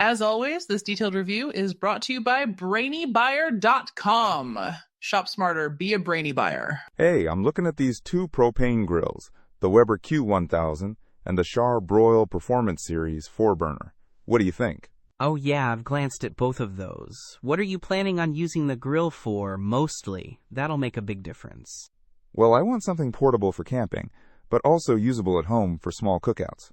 As always, this detailed review is brought to you by BrainyBuyer.com. Shop smarter, be a brainy buyer. Hey, I'm looking at these two propane grills, the Weber Q1000 and the Charbroil Performance Series 4-burner. What do you think? Oh yeah, I've glanced at both of those. What are you planning on using the grill for, mostly? That'll make a big difference. Well, I want something portable for camping, but also usable at home for small cookouts.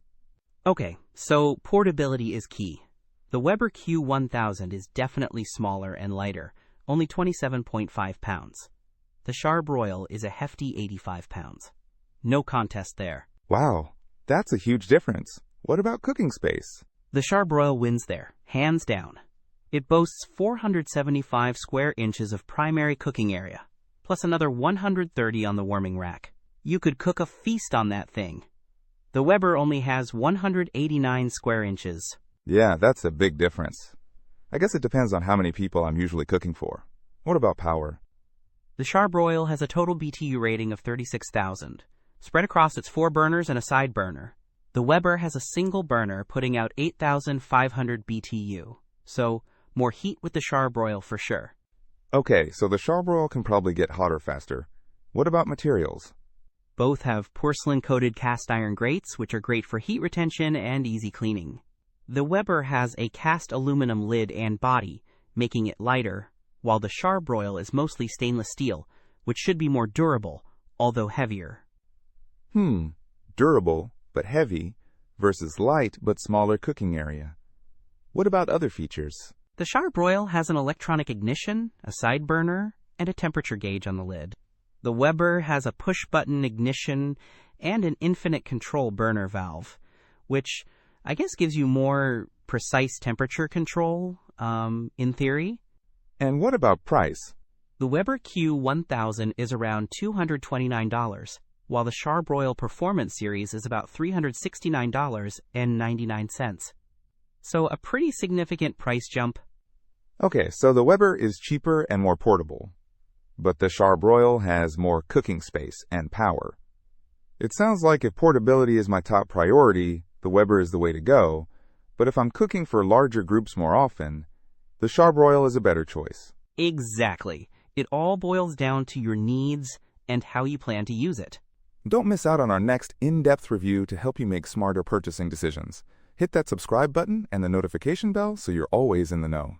Okay, so portability is key. The Weber Q1000 is definitely smaller and lighter, only 27.5 pounds. The Charbroil is a hefty 85 pounds. No contest there. Wow, that's a huge difference. What about cooking space? The Charbroil wins there, hands down. It boasts 475 square inches of primary cooking area, plus another 130 on the warming rack. You could cook a feast on that thing. The Weber only has 189 square inches. Yeah, that's a big difference. I guess it depends on how many people I'm usually cooking for. What about power? The Charbroil has a total BTU rating of 36,000, spread across its 4 burners and a side burner. The Weber has a single burner putting out 8,500 BTU, so more heat with the Charbroil for sure. Okay, so the Charbroil can probably get hotter faster. What about materials? Both have porcelain-coated cast iron grates, which are great for heat retention and easy cleaning. The Weber has a cast aluminum lid and body, making it lighter, while the Charbroil is mostly stainless steel, which should be more durable, although heavier. Durable but heavy versus light but smaller cooking area. What about other features? The Charbroil has an electronic ignition, a side burner, and a temperature gauge on the lid. The Weber has a push-button ignition and an infinite control burner valve, which I guess gives you more precise temperature control, in theory. And what about price? The Weber Q1000 is around $229, while the Charbroil Performance Series is about $369.99. So a pretty significant price jump. Okay, so the Weber is cheaper and more portable, but the Charbroil has more cooking space and power. It sounds like if portability is my top priority, the Weber is the way to go, but if I'm cooking for larger groups more often, the Charbroil is a better choice. Exactly. It all boils down to your needs and how you plan to use it. Don't miss out on our next in-depth review to help you make smarter purchasing decisions. Hit that subscribe button and the notification bell so you're always in the know.